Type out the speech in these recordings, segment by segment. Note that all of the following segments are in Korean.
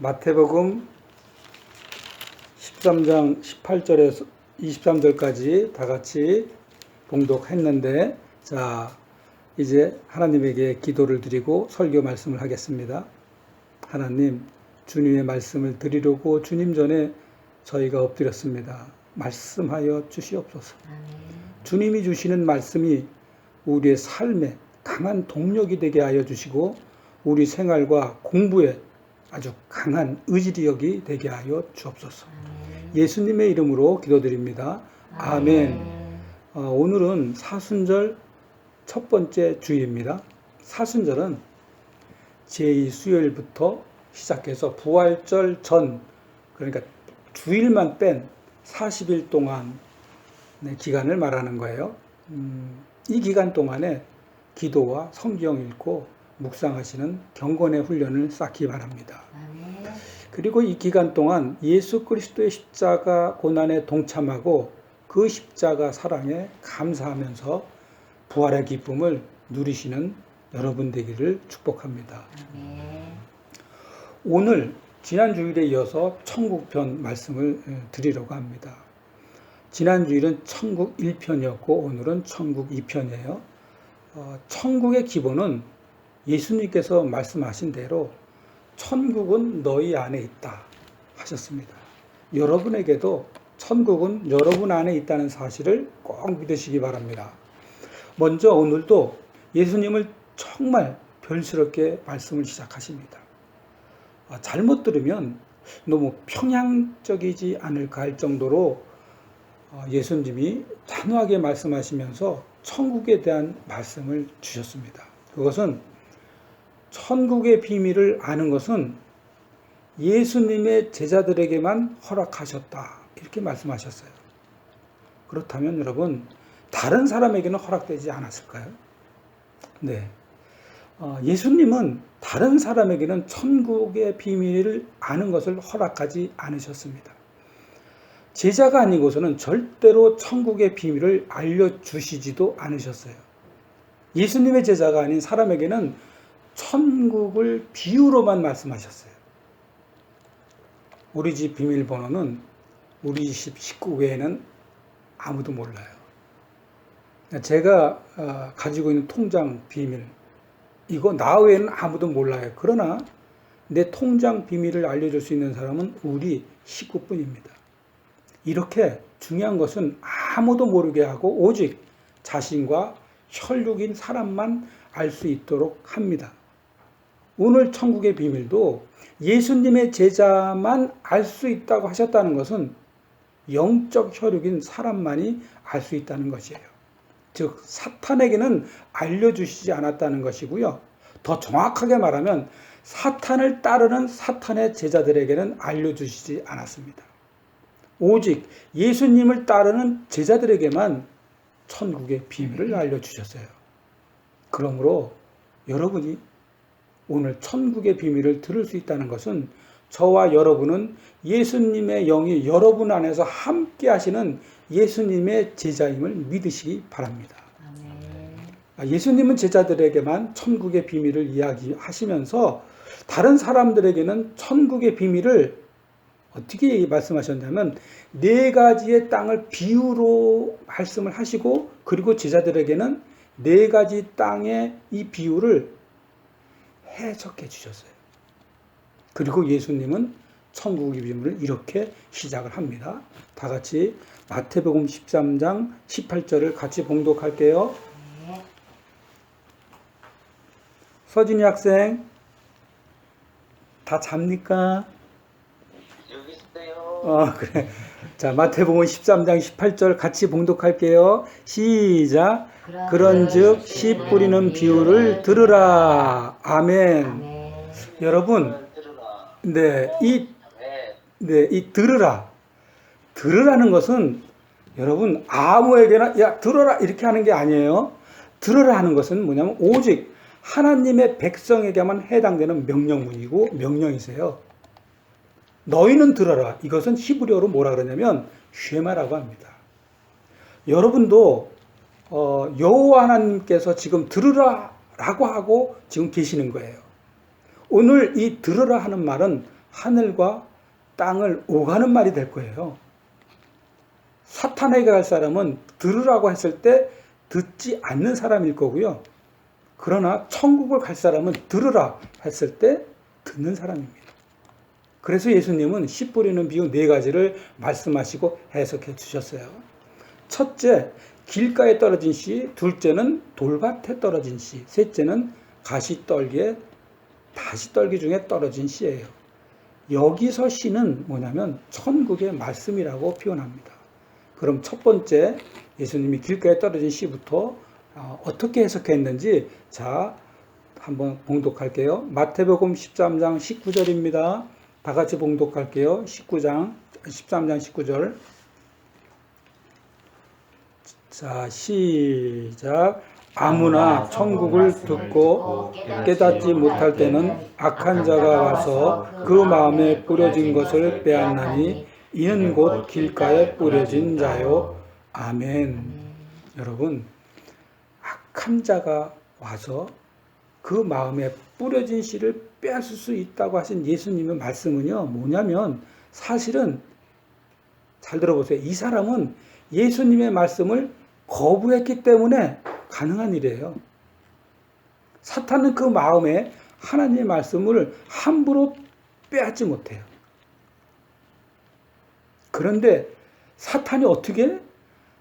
마태복음 13장 18절에서 23절까지 다 같이 봉독했는데, 자, 이제 하나님에게 기도를 드리고 설교 말씀을 하겠습니다. 하나님, 주님의 말씀을 드리려고 주님 전에 저희가 엎드렸습니다. 말씀하여 주시옵소서. 주님이 주시는 말씀이 우리의 삶에 강한 동력이 되게 하여 주시고 우리 생활과 공부에 아주 강한 의지력이 되게 하여 주옵소서. 예수님의 이름으로 기도드립니다. 아멘. 오늘은 사순절 첫 번째 주일입니다. 사순절은 제2수요일부터 시작해서 부활절 전, 그러니까 주일만 뺀 40일 동안의 기간을 말하는 거예요. 이 기간 동안에 기도와 성경 읽고 묵상하시는 경건의 훈련을 쌓기 바랍니다. 그리고 이 기간 동안 예수 그리스도의 십자가 고난에 동참하고 그 십자가 사랑에 감사하면서 부활의 기쁨을 누리시는 여러분 되기를 축복합니다. 오늘 지난 주일에 이어서 천국편 말씀을 드리려고 합니다. 지난 주일은 천국 1편이었고 오늘은 천국 2편이에요. 천국의 기본은 예수님께서 말씀하신 대로 천국은 너희 안에 있다 하셨습니다. 여러분에게도 천국은 여러분 안에 있다는 사실을 꼭 믿으시기 바랍니다. 먼저 오늘도 예수님을 정말 별스럽게 말씀을 시작하십니다. 잘못 들으면 너무 평양적이지 않을까 할 정도로 예수님이 단호하게 말씀하시면서 천국에 대한 말씀을 주셨습니다. 그것은 천국의 비밀을 아는 것은 예수님의 제자들에게만 허락하셨다, 이렇게 말씀하셨어요. 그렇다면 여러분, 다른 사람에게는 허락되지 않았을까요? 네. 예수님은 다른 사람에게는 천국의 비밀을 아는 것을 허락하지 않으셨습니다. 제자가 아니고서는 절대로 천국의 비밀을 알려주시지도 않으셨어요. 예수님의 제자가 아닌 사람에게는 천국을 비유로만 말씀하셨어요. 우리 집 비밀번호는 우리 집 식구 외에는 아무도 몰라요. 제가 가지고 있는 통장 비밀, 이거 나 외에는 아무도 몰라요. 그러나 내 통장 비밀을 알려줄 수 있는 사람은 우리 식구뿐입니다. 이렇게 중요한 것은 아무도 모르게 하고 오직 자신과 혈육인 사람만 알 수 있도록 합니다. 오늘 천국의 비밀도 예수님의 제자만 알 수 있다고 하셨다는 것은 영적 혈육인 사람만이 알 수 있다는 것이에요. 즉 사탄에게는 알려주시지 않았다는 것이고요. 더 정확하게 말하면 사탄을 따르는 사탄의 제자들에게는 알려주시지 않았습니다. 오직 예수님을 따르는 제자들에게만 천국의 비밀을 알려주셨어요. 그러므로 여러분이 오늘 천국의 비밀을 들을 수 있다는 것은 저와 여러분은 예수님의 영이 여러분 안에서 함께 하시는 예수님의 제자임을 믿으시기 바랍니다. 예수님은 제자들에게만 천국의 비밀을 이야기하시면서 다른 사람들에게는 천국의 비밀을 어떻게 말씀하셨냐면 4가지의 땅을 비유로 말씀을 하시고, 그리고 제자들에게는 4가지 땅의 이 비유를 해석해 주셨어요. 그리고 예수님은 천국의 비밀을 이렇게 시작을 합니다. 다 같이 마태복음 13장 18절을 같이 봉독할게요. 서진이 학생, 다 잡니까? 여기 있어요. 그래. 자, 마태복음 13장 18절 같이 봉독할게요. 시작. 그런즉 씨 뿌리는 비유를 들으라. 아멘. 여러분, 이 들으라는 것은 여러분 아무에게나 야 들어라 이렇게 하는 게 아니에요. 들으라 하는 것은 뭐냐면 오직 하나님의 백성에게만 해당되는 명령문이고 명령이세요. 너희는 들어라. 이것은 히브리어로 뭐라 그러냐면 쉐마라고 합니다. 여러분도 여호와 하나님께서 지금 들으라라고 하고 지금 계시는 거예요. 오늘 이 들으라 하는 말은 하늘과 땅을 오가는 말이 될 거예요. 사탄에게 갈 사람은 들으라고 했을 때 듣지 않는 사람일 거고요. 그러나 천국을 갈 사람은 들으라 했을 때 듣는 사람입니다. 그래서 예수님은 씨 뿌리는 비유 4가지를 말씀하시고 해석해 주셨어요. 첫째, 길가에 떨어진 씨, 둘째는 돌밭에 떨어진 씨, 셋째는 가시떨기에 다시떨기 중에 떨어진 씨예요. 여기서 씨는 뭐냐면 천국의 말씀이라고 표현합니다. 그럼 첫 번째 예수님이 길가에 떨어진 씨부터 어떻게 해석했는지 자 한번 봉독할게요. 마태복음 13장 19절입니다. 다 같이 봉독할게요. 13장 19절. 자, 시작. 아무나 천국을 듣고 깨닫지 못할 때는 악한 자가 와서 그 마음에 뿌려진 것을 빼앗나니 이는 곧 길가에 뿌려진 자요. 아멘. 여러분, 악한 자가 와서 그 마음에 뿌려진 씨를 빼앗을 수 있다고 하신 예수님의 말씀은요, 뭐냐면 사실은 잘 들어보세요. 이 사람은 예수님의 말씀을 거부했기 때문에 가능한 일이에요. 사탄은 그 마음에 하나님의 말씀을 함부로 빼앗지 못해요. 그런데 사탄이 어떻게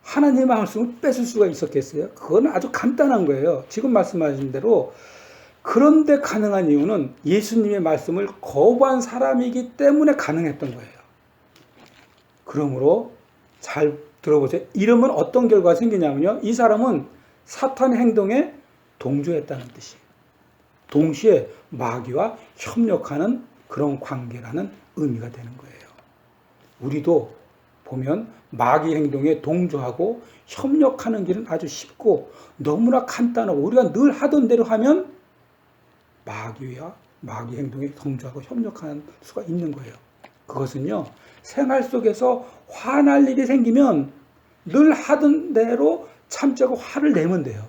하나님의 말씀을 뺏을 수가 있었겠어요? 그건 아주 간단한 거예요. 지금 말씀하신 대로. 그런데 가능한 이유는 예수님의 말씀을 거부한 사람이기 때문에 가능했던 거예요. 그러므로 잘 들어보세요. 이러면 어떤 결과가 생기냐면요. 이 사람은 사탄의 행동에 동조했다는 뜻이에요. 동시에 마귀와 협력하는 그런 관계라는 의미가 되는 거예요. 우리도 보면 마귀 행동에 동조하고 협력하는 길은 아주 쉽고 너무나 간단하고 우리가 늘 하던 대로 하면 마귀와 마귀 행동에 동조하고 협력하는 수가 있는 거예요. 그것은요, 생활 속에서 화날 일이 생기면 늘 하던 대로 참자고 화를 내면 돼요.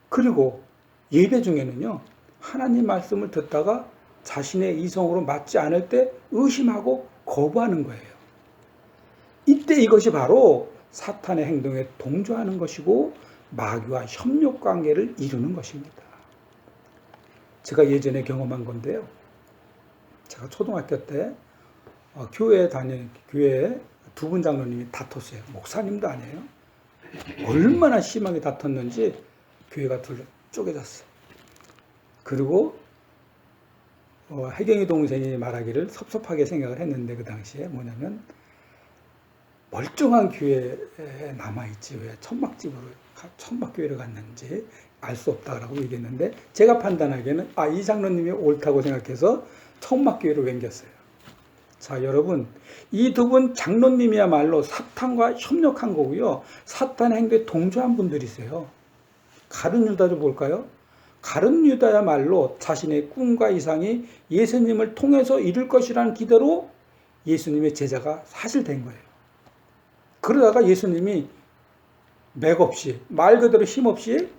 그리고 예배 중에는요, 하나님 말씀을 듣다가 자신의 이성으로 맞지 않을 때 의심하고 거부하는 거예요. 이때 이것이 바로 사탄의 행동에 동조하는 것이고 마귀와 협력 관계를 이루는 것입니다. 제가 예전에 경험한 건데요. 제가 초등학교 때 교회에 두 분 장로님이 다퉜어요. 목사님도 아니에요. 얼마나 심하게 다퉜는지 교회가 둘러 쪼개졌어요. 그리고 혜경이 동생이 말하기를 섭섭하게 생각을 했는데 그 당시에 뭐냐면 멀쩡한 교회에 남아있지 왜 천막교회를 갔는지 알 수 없다라고 얘기했는데 제가 판단하기에는 이 장로님이 옳다고 생각해서 천막교회로 옮겼어요. 자, 여러분, 이 두 분 장로님이야말로 사탄과 협력한 거고요. 사탄의 행동에 동조한 분들이세요. 가룟 유다도 볼까요? 가룟 유다야말로 자신의 꿈과 이상이 예수님을 통해서 이룰 것이라는 기대로 예수님의 제자가 사실 된 거예요. 그러다가 예수님이 맥없이 말 그대로 힘없이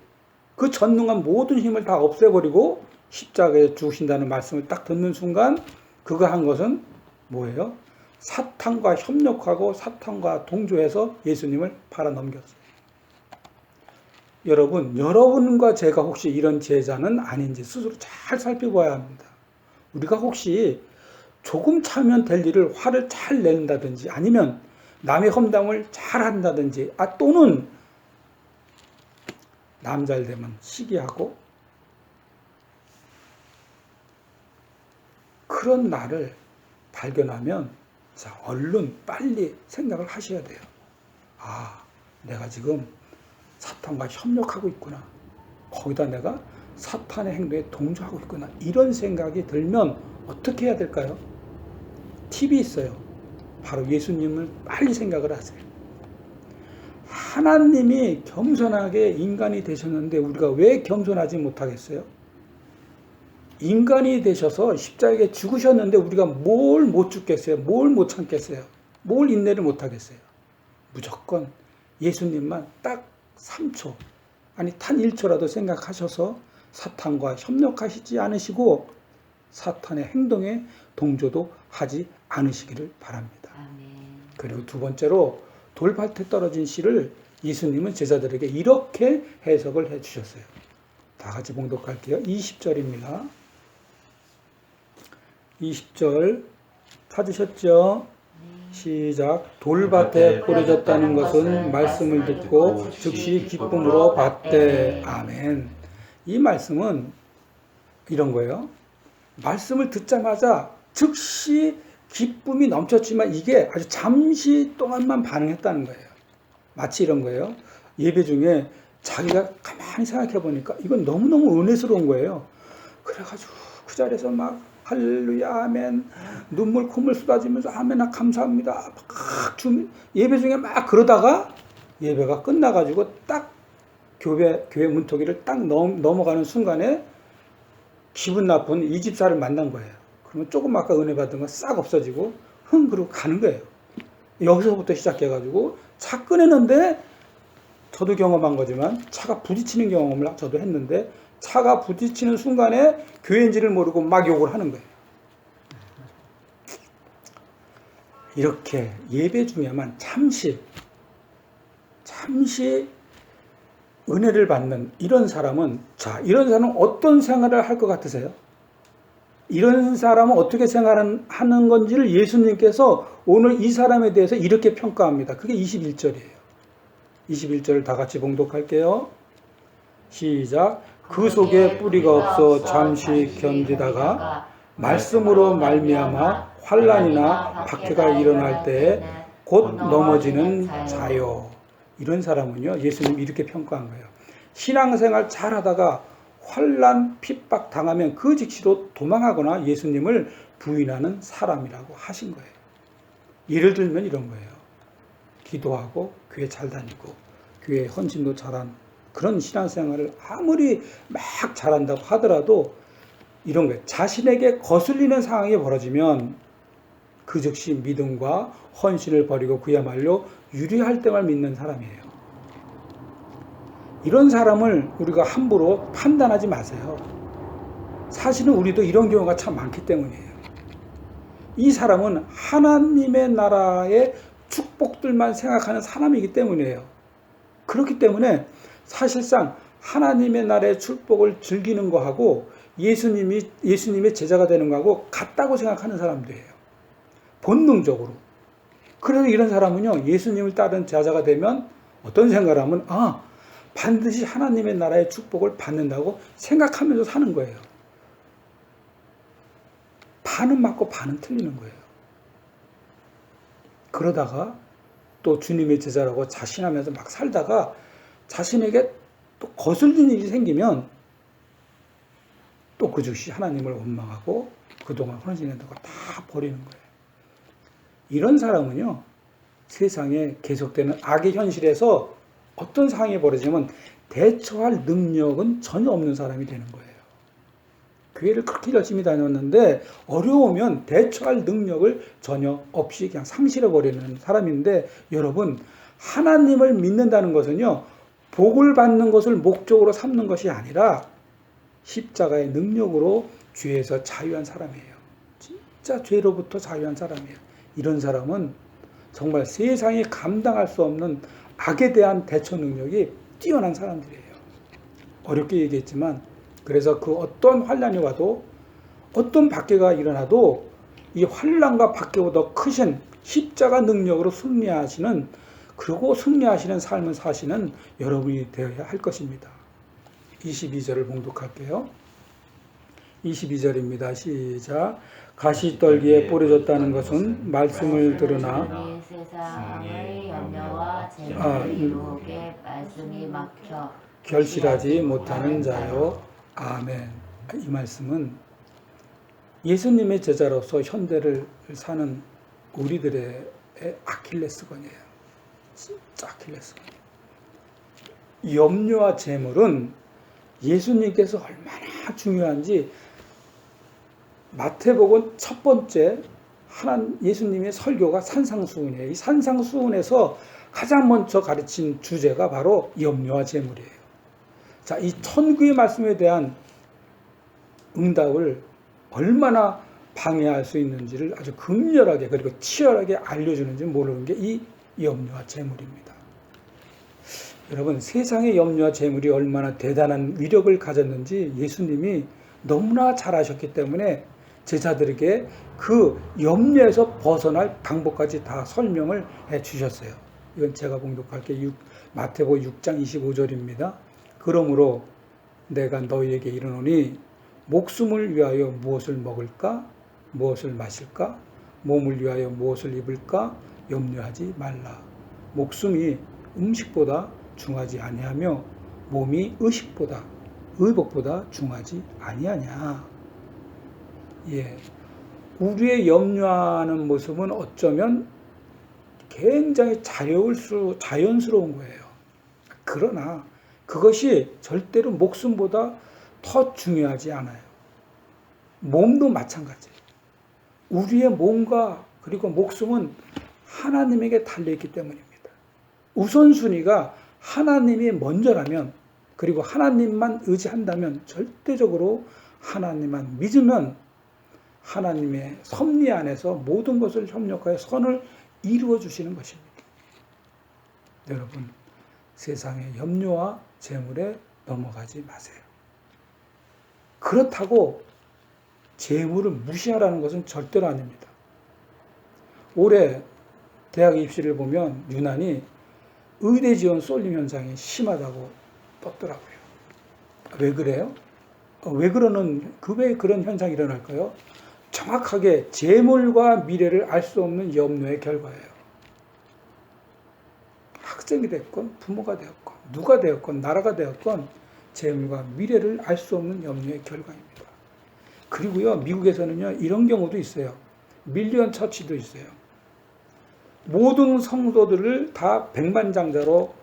그 전능한 모든 힘을 다 없애버리고 십자가에 죽으신다는 말씀을 딱 듣는 순간 그가 한 것은 뭐예요? 사탄과 협력하고 사탄과 동조해서 예수님을 팔아넘겼어요. 여러분과 제가 혹시 이런 제자는 아닌지 스스로 잘 살펴봐야 합니다. 우리가 혹시 조금 차면 될 일을 화를 잘 낸다든지 아니면 남의 험담을 잘 한다든지 또는 남 잘 되면 시기하고 그런 나를 발견하면 얼른 빨리 생각을 하셔야 돼요. 내가 지금 사탄과 협력하고 있구나. 거기다 내가 사탄의 행동에 동조하고 있구나. 이런 생각이 들면 어떻게 해야 될까요? 팁이 있어요. 바로 예수님을 빨리 생각을 하세요. 하나님이 겸손하게 인간이 되셨는데 우리가 왜 겸손하지 못하겠어요? 인간이 되셔서 십자가에 죽으셨는데 우리가 뭘 못 죽겠어요? 뭘 못 참겠어요? 뭘 인내를 못 하겠어요? 무조건 예수님만 딱 3초, 아니 단 1초라도 생각하셔서 사탄과 협력하시지 않으시고 사탄의 행동에 동조도 하지 않으시기를 바랍니다. 아멘. 그리고 두 번째로 돌밭에 떨어진 씨를 예수님은 제자들에게 이렇게 해석을 해 주셨어요. 다 같이 봉독할게요. 20절입니다. 20절 찾으셨죠? 시작. 돌밭에 뿌려졌다는 것은 말씀을 듣고 즉시 기쁨으로 받되. 아멘. 이 말씀은 이런 거예요. 말씀을 듣자마자 즉시 기쁨이 넘쳤지만 이게 아주 잠시 동안만 반응했다는 거예요. 마치 이런 거예요. 예배 중에 자기가 가만히 생각해 보니까 이건 너무너무 은혜스러운 거예요. 그래가지고 그 자리에서 막 할렐루야 아멘 눈물 콧물 쏟아지면서 아멘 감사합니다 막 예배 중에 막 그러다가 예배가 끝나가지고 딱 교회 문턱기를 딱 넘어가는 순간에 기분 나쁜 이 집사를 만난 거예요. 그러면 조금 아까 은혜 받은 거 싹 없어지고 그러고 가는 거예요. 여기서부터 시작해가지고 차 꺼내는데 저도 경험한 거지만 차가 부딪히는 경험을 저도 했는데 차가 부딪히는 순간에 교회인지를 모르고 막 욕을 하는 거예요. 이렇게 예배 중에만 잠시 은혜를 받는 이런 사람은 이런 사람은 어떤 생활을 할 것 같으세요? 이런 사람은 어떻게 생활하는 건지를 예수님께서 오늘 이 사람에 대해서 이렇게 평가합니다. 그게 21절이에요. 21절을 다 같이 봉독할게요. 시작. 그 속에 뿌리가 없어 잠시 견디다가 말씀으로 말미암아 환난이나 박해가 일어날 때에 곧 넘어지는 자요. 이런 사람은요, 예수님이 이렇게 평가한 거예요. 신앙생활 잘하다가 환난 핍박 당하면 그 즉시로 도망하거나 예수님을 부인하는 사람이라고 하신 거예요. 예를 들면 이런 거예요. 기도하고 교회 잘 다니고 교회 헌신도 잘한 그런 신앙생활을 아무리 막 잘한다고 하더라도 이런 거예요. 자신에게 거슬리는 상황이 벌어지면 그 즉시 믿음과 헌신을 버리고 그야말로 유리할 때만 믿는 사람이에요. 이런 사람을 우리가 함부로 판단하지 마세요. 사실은 우리도 이런 경우가 참 많기 때문이에요. 이 사람은 하나님의 나라의 축복들만 생각하는 사람이기 때문이에요. 그렇기 때문에 사실상 하나님의 나라의 축복을 즐기는 거하고 예수님의 제자가 되는 거하고 같다고 생각하는 사람들이에요. 본능적으로. 그래서 이런 사람은요, 예수님을 따른 제자가 되면 어떤 생각을 하면, 반드시 하나님의 나라의 축복을 받는다고 생각하면서 사는 거예요. 반은 맞고 반은 틀리는 거예요. 그러다가 또 주님의 제자라고 자신하면서 막 살다가 자신에게 또 거슬리는 일이 생기면 또 그 즉시 하나님을 원망하고 그동안 헌신했던 거 다 버리는 거예요. 이런 사람은요, 세상에 계속되는 악의 현실에서 어떤 상황이 벌어지면 대처할 능력은 전혀 없는 사람이 되는 거예요. 교회를 그렇게 열심히 다녔는데 어려우면 대처할 능력을 전혀 없이 그냥 상실해버리는 사람인데, 여러분, 하나님을 믿는다는 것은요, 복을 받는 것을 목적으로 삼는 것이 아니라 십자가의 능력으로 죄에서 자유한 사람이에요. 진짜 죄로부터 자유한 사람이에요. 이런 사람은 정말 세상이 감당할 수 없는 악에 대한 대처 능력이 뛰어난 사람들이에요. 어렵게 얘기했지만, 그래서 그 어떤 환난이 와도 어떤 박해가 일어나도 이 환난과 박해보다 크신 십자가 능력으로 승리하시는, 그리고 승리하시는 삶을 사시는 여러분이 되어야 할 것입니다. 22절을 봉독할게요. 22절입니다. 시작. 가시떨기에 뿌려졌다는 것은 말씀을 들으나 세상의 염려와 재물의 유혹에 말씀이 막혀 결실하지 못하는 자요. 아멘. 이 말씀은 예수님의 제자로서 현대를 사는 우리들의 아킬레스건이에요. 진짜 아킬레스건. 염려와 재물은 예수님께서 얼마나 중요한지 마태복음 첫 번째 예수님의 설교가 산상수훈이에요. 이 산상수훈에서 가장 먼저 가르친 주제가 바로 염려와 재물이에요. 자, 이 천국의 말씀에 대한 응답을 얼마나 방해할 수 있는지를 아주 극렬하게 그리고 치열하게 알려주는지 모르는 게 이 염려와 재물입니다. 여러분, 세상의 염려와 재물이 얼마나 대단한 위력을 가졌는지 예수님이 너무나 잘 아셨기 때문에 제자들에게 그 염려에서 벗어날 방법까지 다 설명을 해 주셨어요. 이건 제가 봉독할게. 마태복음 6장 25절입니다. 그러므로 내가 너희에게 이르노니 목숨을 위하여 무엇을 먹을까? 무엇을 마실까? 몸을 위하여 무엇을 입을까? 염려하지 말라. 목숨이 음식보다 중하지 아니하며 몸이 의복보다 중하지 아니하냐. 예, 우리의 염려하는 모습은 어쩌면 굉장히 자연스러운 거예요. 그러나 그것이 절대로 목숨보다 더 중요하지 않아요. 몸도 마찬가지예요. 우리의 몸과 그리고 목숨은 하나님에게 달려있기 때문입니다. 우선순위가 하나님이 먼저라면, 그리고 하나님만 의지한다면, 절대적으로 하나님만 믿으면 하나님의 섭리 안에서 모든 것을 협력하여 선을 이루어 주시는 것입니다. 여러분, 세상의 염려와 재물에 넘어가지 마세요. 그렇다고 재물을 무시하라는 것은 절대로 아닙니다. 올해 대학 입시를 보면 유난히 의대 지원 쏠림 현상이 심하다고 떴더라고요. 왜 그래요? 왜 그런 현상이 일어날까요? 정확하게 재물과 미래를 알 수 없는 염려의 결과예요. 학생이 됐건 부모가 되었건 누가 되었건 나라가 되었건 재물과 미래를 알 수 없는 염려의 결과입니다. 그리고요, 미국에서는요 이런 경우도 있어요. 밀리언 처치도 있어요. 모든 성도들을 다 백만장자로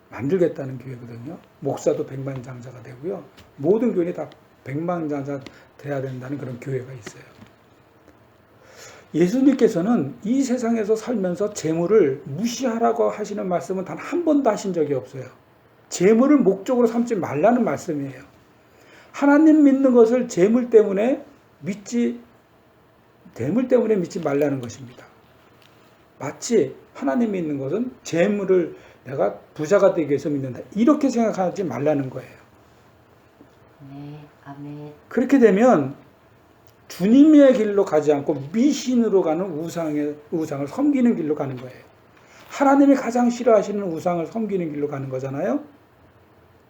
만들겠다는 교회거든요. 목사도 백만장자가 되고요. 모든 교인이 다 백만장자 돼야 된다는 그런 교회가 있어요. 예수님께서는 이 세상에서 살면서 재물을 무시하라고 하시는 말씀은 단 한 번도 하신 적이 없어요. 재물을 목적으로 삼지 말라는 말씀이에요. 하나님 믿는 것을 재물 때문에 믿지 말라는 것입니다. 마치 하나님 믿는 것은 재물을 내가 부자가 되기 위해서 믿는다, 이렇게 생각하지 말라는 거예요. 네, 아멘. 그렇게 되면 주님의 길로 가지 않고 미신으로 가는 우상을 섬기는 길로 가는 거예요. 하나님이 가장 싫어하시는 우상을 섬기는 길로 가는 거잖아요.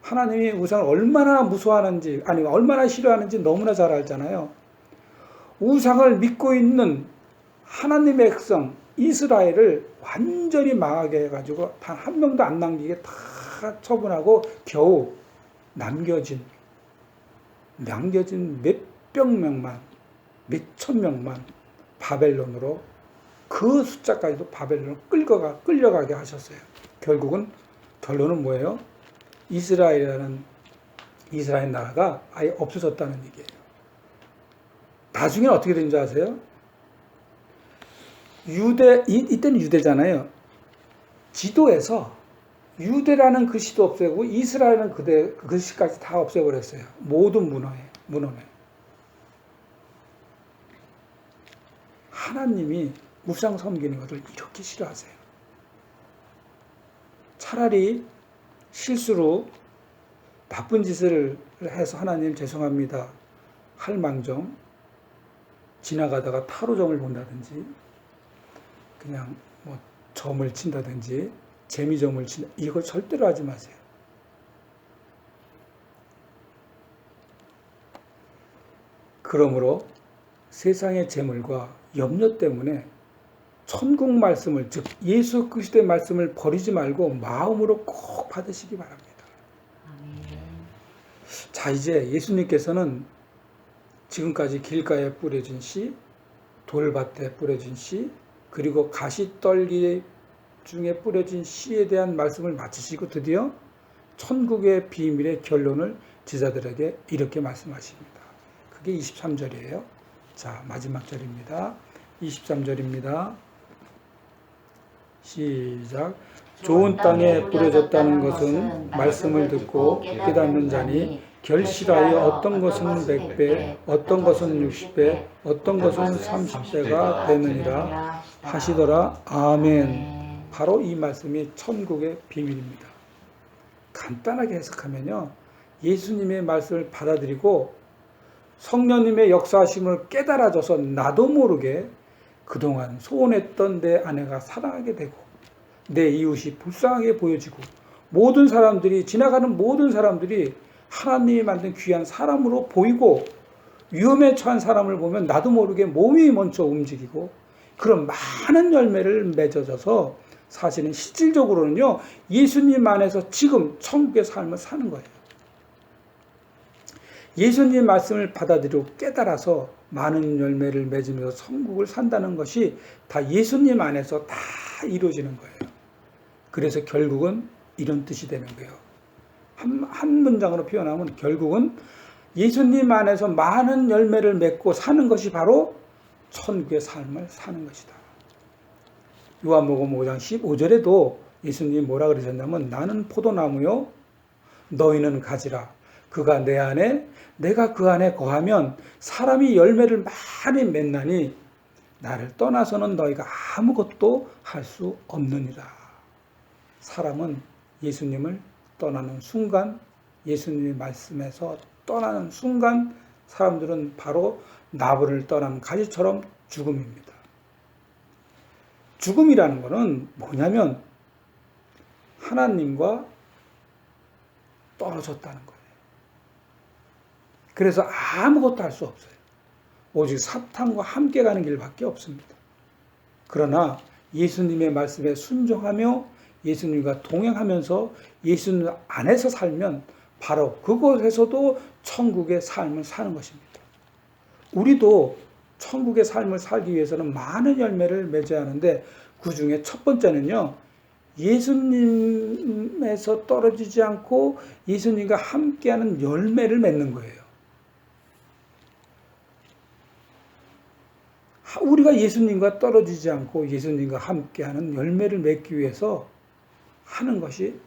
하나님이 우상을 얼마나 무서워하는지, 아니 얼마나 싫어하는지 너무나 잘 알잖아요. 우상을 믿고 있는 하나님의 백성 이스라엘을 완전히 망하게 해가지고 단 한 명도 안 남기게 다 처분하고 겨우 남겨진 몇천 명만 바벨론으로, 그 숫자까지도 바벨론으로 끌려가게 하셨어요. 결론은 뭐예요? 이스라엘 나라가 아예 없어졌다는 얘기예요. 나중에는 어떻게 된 줄 아세요? 이때는 유대잖아요. 지도에서 유대라는 글씨도 없애고 이스라엘은 그 글씨까지 다 없애버렸어요. 모든 문헌에. 하나님이 우상 섬기는 것을 이렇게 싫어하세요. 차라리 실수로 나쁜 짓을 해서 하나님 죄송합니다 할 망정, 지나가다가 타로점을 본다든지 그냥 뭐 점을 친다든지 재미점을 친다, 이거 절대로 하지 마세요. 그러므로 세상의 재물과 염려 때문에 천국 말씀을, 즉 예수 그리스도의 말씀을 버리지 말고 마음으로 꼭 받으시기 바랍니다. 아멘. 자, 이제 예수님께서는 지금까지 길가에 뿌려진 씨, 돌밭에 뿌려진 씨, 그리고 가시떨기 중에 뿌려진 씨에 대한 말씀을 마치시고 드디어 천국의 비밀의 결론을 제자들에게 이렇게 말씀하십니다. 그게 23절이에요. 자, 마지막 절입니다. 23절입니다. 시작. 좋은 땅에 뿌려졌다는 것은 말씀을 듣고 깨닫는 자니 결실하여 어떤 것은 100배, 어떤 것은 60배, 어떤 것은 30배가 되느니라 하시더라. 아멘. 바로 이 말씀이 천국의 비밀입니다. 간단하게 해석하면요, 예수님의 말씀을 받아들이고 성령님의 역사하심을 깨달아져서 나도 모르게 그동안 소원했던 내 아내가 사랑하게 되고 내 이웃이 불쌍하게 보여지고 모든 사람들이, 지나가는 모든 사람들이 하나님이 만든 귀한 사람으로 보이고 위험에 처한 사람을 보면 나도 모르게 몸이 먼저 움직이고 그런 많은 열매를 맺어져서 사실은 실질적으로는요, 예수님 안에서 지금 천국의 삶을 사는 거예요. 예수님 말씀을 받아들이고 깨달아서 많은 열매를 맺으면서 천국을 산다는 것이 다 예수님 안에서 다 이루어지는 거예요. 그래서 결국은 이런 뜻이 되는 거예요. 한 문장으로 표현하면 결국은 예수님 안에서 많은 열매를 맺고 사는 것이 바로 천국의 삶을 사는 것이다. 요한복음 5장 15절에도 예수님이 뭐라 그러셨냐면 나는 포도나무요 너희는 가지라. 그가 내 안에 내가 그 안에 거하면 사람이 열매를 많이 맺나니 나를 떠나서는 너희가 아무것도 할 수 없느니라. 사람은 예수님을 떠나는 순간, 예수님의 말씀에서 떠나는 순간 사람들은 바로 나무를 떠난 가지처럼 죽음입니다. 죽음이라는 것은 뭐냐면 하나님과 떨어졌다는 거예요. 그래서 아무것도 할 수 없어요. 오직 사탄과 함께 가는 길밖에 없습니다. 그러나 예수님의 말씀에 순종하며 예수님과 동행하면서 예수님 안에서 살면 바로 그곳에서도 천국의 삶을 사는 것입니다. 우리도 천국의 삶을 살기 위해서는 많은 열매를 맺어야 하는데 그 중에 첫 번째는요, 예수님에서 떨어지지 않고 예수님과 함께하는 열매를 맺는 거예요. 우리가 예수님과 떨어지지 않고 예수님과 함께하는 열매를 맺기 위해서 하는 것이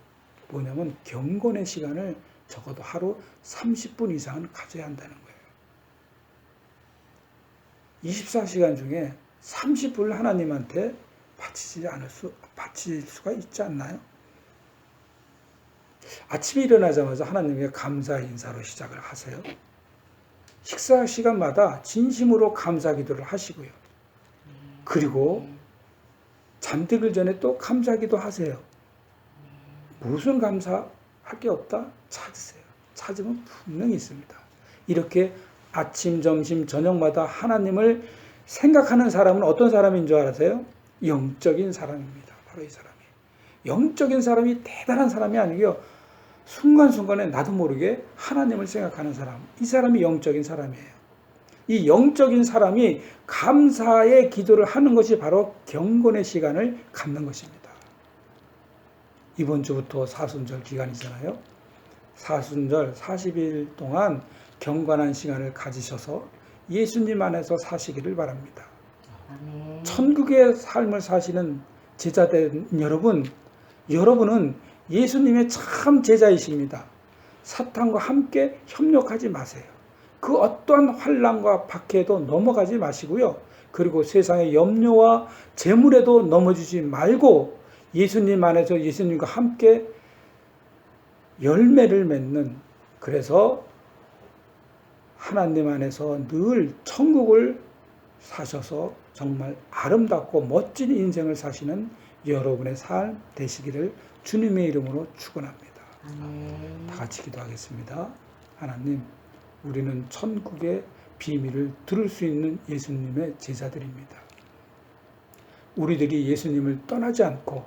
뭐냐면 경건의 시간을 적어도 하루 30분 이상은 가져야 한다는 거예요. 24시간 중에 30분을 하나님한테 바칠 수가 있지 않나요? 아침에 일어나자마자 하나님께 감사 인사로 시작을 하세요. 식사 시간마다 진심으로 감사 기도를 하시고요. 그리고 잠들기 전에 또 감사 기도 하세요. 무슨 감사할 게 없다? 찾으세요. 찾으면 분명히 있습니다. 이렇게 아침, 점심, 저녁마다 하나님을 생각하는 사람은 어떤 사람인 줄 아세요? 영적인 사람입니다. 바로 이 사람이. 영적인 사람이 대단한 사람이 아니고요. 순간순간에 나도 모르게 하나님을 생각하는 사람. 이 사람이 영적인 사람이에요. 이 영적인 사람이 감사의 기도를 하는 것이 바로 경건의 시간을 갖는 것입니다. 이번 주부터 사순절 기간이잖아요. 사순절 40일 동안 경건한 시간을 가지셔서 예수님 안에서 사시기를 바랍니다. 아멘. 천국의 삶을 사시는 제자된 여러분은 예수님의 참 제자이십니다. 사탄과 함께 협력하지 마세요. 그 어떠한 환난과 박해에도 넘어가지 마시고요. 그리고 세상의 염려와 재물에도 넘어지지 말고 예수님 안에서 예수님과 함께 열매를 맺는, 그래서 하나님 안에서 늘 천국을 사셔서 정말 아름답고 멋진 인생을 사시는 여러분의 삶 되시기를 주님의 이름으로 축원합니다. 아멘. 다 같이 기도하겠습니다. 하나님, 우리는 천국의 비밀을 들을 수 있는 예수님의 제자들입니다. 우리들이 예수님을 떠나지 않고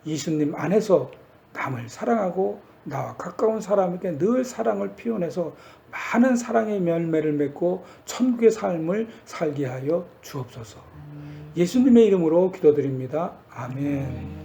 예수님 안에서 남을 사랑하고 나와 가까운 사람에게 늘 사랑을 표현해서 많은 사랑의 열매를 맺고 천국의 삶을 살게 하여 주옵소서. 예수님의 이름으로 기도드립니다. 아멘.